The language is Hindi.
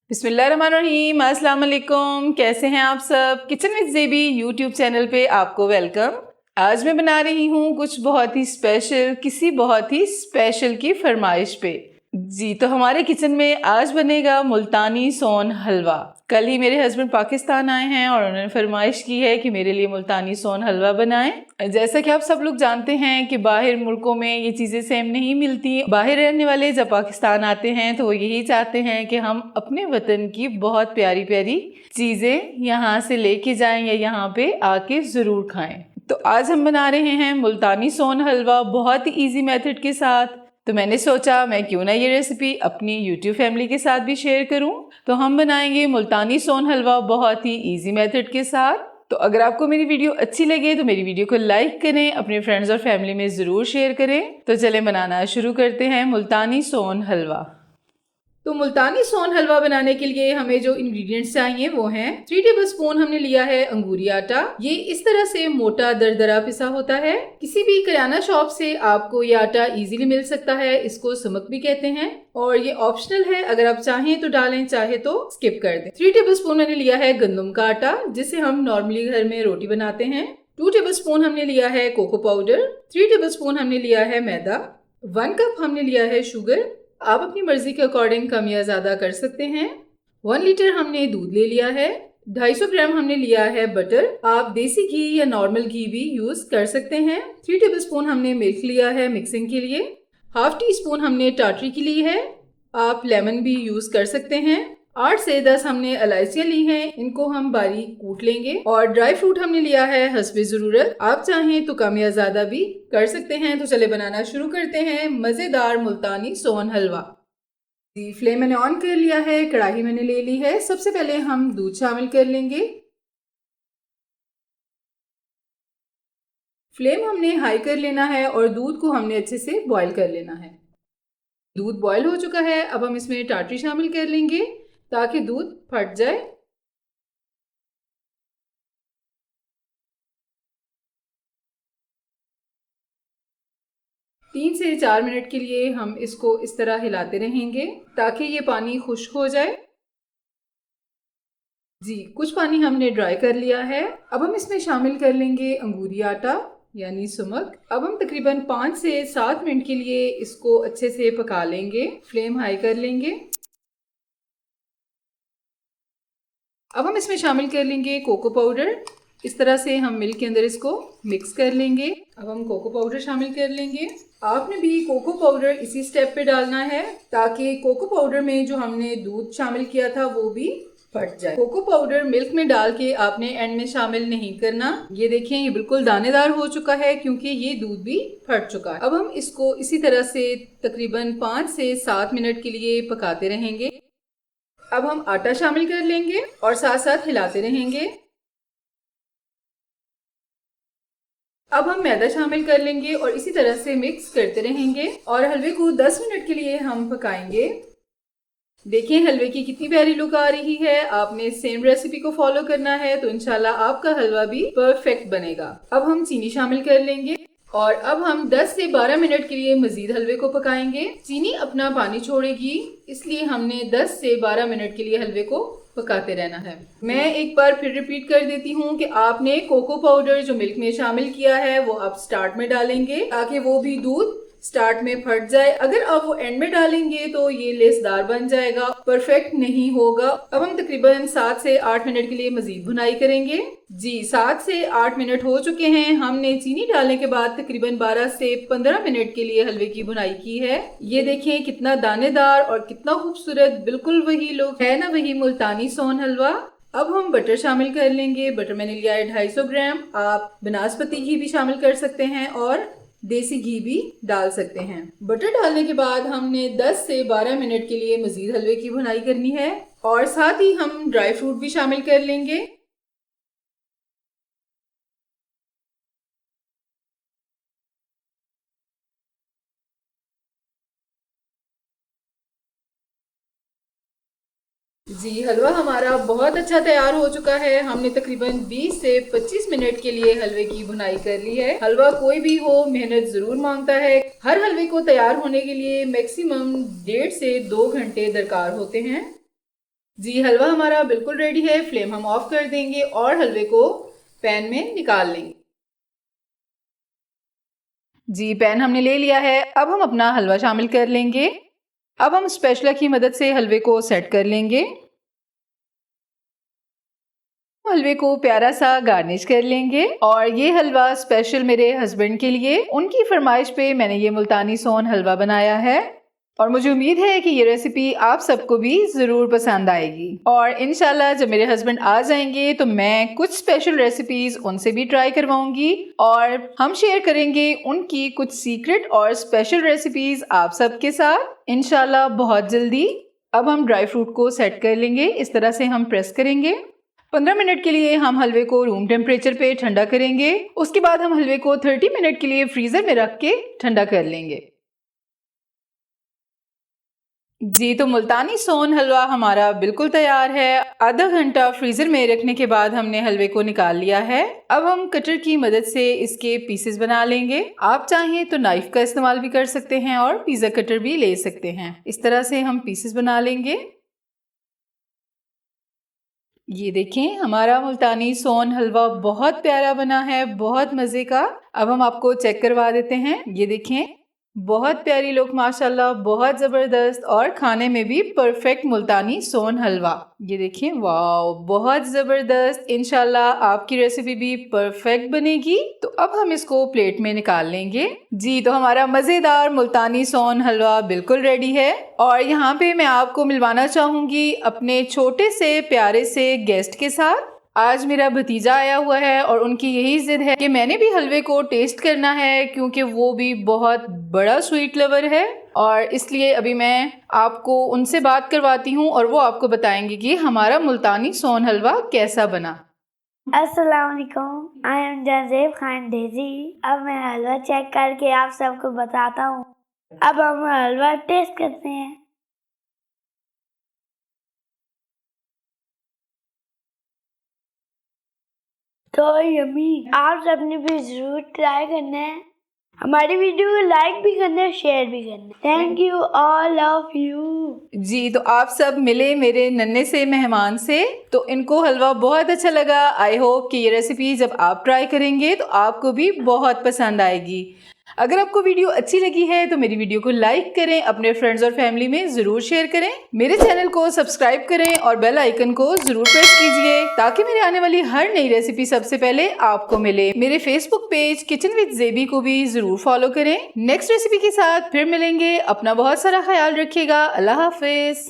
बिस्मिल्लाहिर्रहमानिर्रहीम, अस्सलाम वालेकुम। कैसे हैं आप सब? किचन विद ज़ेबी यूट्यूब चैनल पे आपको वेलकम। आज मैं बना रही हूँ कुछ बहुत ही स्पेशल, किसी बहुत ही स्पेशल की फरमाइश पे। जी, तो हमारे किचन में आज बनेगा मुल्तानी सोन हलवा। कल ही मेरे हस्बैंड पाकिस्तान आए हैं और उन्होंने फरमाइश की है कि मेरे लिए मुल्तानी सोन हलवा बनाएं। जैसा कि आप सब लोग जानते हैं कि बाहर मुल्कों में ये चीज़ें सेम नहीं मिलती। बाहर रहने वाले जब पाकिस्तान आते हैं तो वो यही चाहते हैं कि हम अपने वतन की बहुत प्यारी प्यारी चीज़ें यहाँ से लेके जाएं या यहाँ पे आके ज़रूर खाएं। तो आज हम बना रहे हैं मुल्तानी सोन हलवा बहुत ही ईजी मेथड के साथ। तो मैंने सोचा मैं क्यों ना ये रेसिपी अपनी यूट्यूब फैमिली के साथ भी शेयर करूं। तो हम बनाएंगे मुल्तानी सोन हलवा बहुत ही इजी मेथड के साथ। तो अगर आपको मेरी वीडियो अच्छी लगे तो मेरी वीडियो को लाइक करें, अपने फ्रेंड्स और फैमिली में ज़रूर शेयर करें। तो चलें बनाना शुरू करते हैं मुल्तानी सोन हलवा। तो मुल्तानी सोन हलवा बनाने के लिए हमें जो इंग्रेडिएंट्स चाहिए वो हैं 3 टेबलस्पून हमने लिया है अंगूरी आटा। ये इस तरह से मोटा दरदरा पिसा होता है। किसी भी किराना शॉप से आपको ये आटा इजीली मिल सकता है। इसको समक भी कहते हैं और ये ऑप्शनल है, अगर आप चाहें तो डालें, चाहे तो स्किप कर दें। 3 टेबलस्पून मैंने लिया है गंदम का आटा, जिससे हम नॉर्मली घर में रोटी बनाते हैं। 2 टेबलस्पून हमने लिया है कोको पाउडर। 3 टेबलस्पून हमने लिया है मैदा। 1 कप हमने लिया है शुगर। आप अपनी मर्जी के अकॉर्डिंग कम या ज्यादा कर सकते हैं। 1 लीटर हमने दूध ले लिया है। 250 ग्राम हमने लिया है बटर। आप देसी घी या नॉर्मल घी भी यूज कर सकते हैं। 3 टेबलस्पून हमने मिल्क लिया है मिक्सिंग के लिए। हाफ टी स्पून हमने टाटरी की ली है। आप लेमन भी यूज कर सकते हैं। 8 से 10 हमने इलायचियां ली हैं, इनको हम बारीक कूट लेंगे। और ड्राई फ्रूट हमने लिया है हस्बे जरूरत, आप चाहें तो कम या ज्यादा भी कर सकते हैं। तो चले बनाना शुरू करते हैं मजेदार मुल्तानी सोन हलवा। फ्लेम मैंने ऑन कर लिया है, कढ़ाई मैंने ले ली है। सबसे पहले हम दूध शामिल कर लेंगे। फ्लेम हमने हाई कर लेना है और दूध को हमने अच्छे से बॉईल कर लेना है। दूध बॉईल हो चुका है, अब हम इसमें टाटरी शामिल कर लेंगे ताकि दूध फट जाए। तीन से 4 मिनट के लिए हम इसको इस तरह हिलाते रहेंगे ताकि ये पानी खुश्क हो जाए। जी, कुछ पानी हमने ड्राई कर लिया है। अब हम इसमें शामिल कर लेंगे अंगूरी आटा यानी सुमक। अब हम तकरीबन 5 से 7 मिनट के लिए इसको अच्छे से पका लेंगे। फ्लेम हाई कर लेंगे। अब हम इसमें शामिल कर लेंगे कोको पाउडर। इस तरह से हम मिल्क के अंदर इसको मिक्स कर लेंगे। अब हम कोको पाउडर शामिल कर लेंगे। आपने भी कोको पाउडर इसी स्टेप पे डालना है ताकि कोको पाउडर में जो हमने दूध शामिल किया था वो भी फट जाए। कोको पाउडर मिल्क में डाल के आपने एंड में शामिल नहीं करना। ये देखें, ये बिल्कुल दानेदार हो चुका है क्योंकि ये दूध भी फट चुका है। अब हम इसको इसी तरह से तकरीबन 5 से 7 मिनट के लिए पकाते रहेंगे। अब हम आटा शामिल कर लेंगे और साथ साथ हिलाते रहेंगे। अब हम मैदा शामिल कर लेंगे और इसी तरह से मिक्स करते रहेंगे और हलवे को 10 मिनट के लिए हम पकाएंगे। देखिए हलवे की कितनी प्यारी लुक आ रही है। आपने सेम रेसिपी को फॉलो करना है तो इंशाल्लाह आपका हलवा भी परफेक्ट बनेगा। अब हम चीनी शामिल कर लेंगे और अब हम 10 से 12 मिनट के लिए मजीद हलवे को पकाएंगे। चीनी अपना पानी छोड़ेगी, इसलिए हमने 10 से 12 मिनट के लिए हलवे को पकाते रहना है। मैं एक बार फिर रिपीट कर देती हूँ कि आपने कोको पाउडर जो मिल्क में शामिल किया है वो आप स्टार्ट में डालेंगे ताकि वो भी दूध स्टार्ट में फट जाए। अगर आप वो एंड में डालेंगे तो ये लेसदार बन जाएगा, परफेक्ट नहीं होगा। अब हम तकरीबन 7 से 8 मिनट के लिए मजीद भुनाई करेंगे। जी, 7 से 8 मिनट हो चुके हैं। हमने चीनी डालने के बाद तकरीबन 12 से 15 मिनट के लिए हलवे की भुनाई की है। ये देखें कितना दानेदार और कितना खूबसूरत, बिल्कुल वही लुक है ना, वही मुल्तानी सोन हलवा। अब हम बटर शामिल कर लेंगे। बटर मैंने लिया है 250 ग्राम। आप बनास्पति घी भी शामिल कर सकते हैं और देसी घी भी डाल सकते हैं। बटर डालने के बाद हमने 10 से 12 मिनट के लिए मजीद हलवे की भुनाई करनी है और साथ ही हम ड्राई फ्रूट भी शामिल कर लेंगे। जी, हलवा हमारा बहुत अच्छा तैयार हो चुका है। हमने तकरीबन 20 से 25 मिनट के लिए हलवे की भुनाई कर ली है। हलवा कोई भी हो मेहनत जरूर मांगता है। हर हलवे को तैयार होने के लिए मैक्सिमम 1.5 से 2 घंटे दरकार होते हैं। जी हलवा हमारा बिल्कुल रेडी है। फ्लेम हम ऑफ कर देंगे और हलवे को पैन में निकाल लेंगे। जी पैन हमने ले लिया है। अब हम अपना हलवा शामिल कर लेंगे। अब हम स्पैचुला की मदद से हलवे को सेट कर लेंगे। हलवे को प्यारा सा गार्निश कर लेंगे। और ये हलवा स्पेशल मेरे हस्बैंड के लिए, उनकी फरमाइश पे मैंने ये मुल्तानी सोन हलवा बनाया है और मुझे उम्मीद है कि ये रेसिपी आप सबको भी ज़रूर पसंद आएगी। और इंशाल्लाह जब मेरे हस्बैंड आ जाएंगे तो मैं कुछ स्पेशल रेसिपीज़ उनसे भी ट्राई करवाऊंगी और हम शेयर करेंगे उनकी कुछ सीक्रेट और स्पेशल रेसिपीज़ आप सबके साथ इंशाल्लाह बहुत जल्दी। अब हम ड्राई फ्रूट को सेट कर लेंगे। इस तरह से हम प्रेस करेंगे। 15 मिनट के लिए हम हलवे को रूम टेम्परेचर पे ठंडा करेंगे। उसके बाद हम हलवे को 30 मिनट के लिए फ्रीज़र में रख के ठंडा कर लेंगे। जी तो मुल्तानी सोन हलवा हमारा बिल्कुल तैयार है। आधा घंटा फ्रीज़र में रखने के बाद हमने हलवे को निकाल लिया है। अब हम कटर की मदद से इसके पीसेस बना लेंगे। आप चाहें तो नाइफ का इस्तेमाल भी कर सकते हैं और पिज़्ज़ा कटर भी ले सकते हैं। इस तरह से हम पीसेस बना लेंगे। ये देखें हमारा मुल्तानी सोन हलवा बहुत प्यारा बना है, बहुत मज़े का। अब हम आपको चेक करवा देते हैं। ये देखें बहुत प्यारी लुक माशाल्लाह, बहुत ज़बरदस्त और खाने में भी परफेक्ट मुल्तानी सोन हलवा। ये देखें वाओ बहुत ज़बरदस्त। इंशाल्लाह आपकी रेसिपी भी परफेक्ट बनेगी। तो अब हम इसको प्लेट में निकाल लेंगे। जी तो हमारा मज़ेदार मुल्तानी सोन हलवा बिल्कुल रेडी है। और यहाँ पे मैं आपको मिलवाना चाहूँगी अपने छोटे से प्यारे से गेस्ट के साथ। आज मेरा भतीजा आया हुआ है और उनकी यही जिद है कि मैंने भी हलवे को टेस्ट करना है, क्योंकि वो भी बहुत बड़ा स्वीट लवर है। और इसलिए अभी मैं आपको उनसे बात करवाती हूँ और वो आपको बताएंगे कि हमारा मुल्तानी सोन हलवा कैसा बना। अस्सलाम वालेकुम, आई एम जंजेब खान डेजी। अब मैं हलवा चेक करके आप सबको बताता हूँ। अब हम हलवा टेस्ट करते हैं। तो यम्मी, आप सबने भी जरूर ट्राई करना है। हमारी वीडियो को लाइक भी करना है, शेयर भी करना है। Thank you all of you. जी तो आप सब मिले मेरे नन्हे से मेहमान से, तो इनको हलवा बहुत अच्छा लगा। आई होप कि ये रेसिपी जब आप ट्राई करेंगे तो आपको भी बहुत पसंद आएगी। अगर आपको वीडियो अच्छी लगी है तो मेरी वीडियो को लाइक करें, अपने फ्रेंड्स और फैमिली में ज़रूर शेयर करें, मेरे चैनल को सब्सक्राइब करें और बेल आइकन को ज़रूर प्रेस कीजिए ताकि मेरे आने वाली हर नई रेसिपी सबसे पहले आपको मिले। मेरे फेसबुक पेज किचन विद ज़ेबी को भी ज़रूर फॉलो करें। नेक्स्ट रेसिपी के साथ फिर मिलेंगे। अपना बहुत सारा ख्याल रखिएगा। अल्लाह हाफिज़।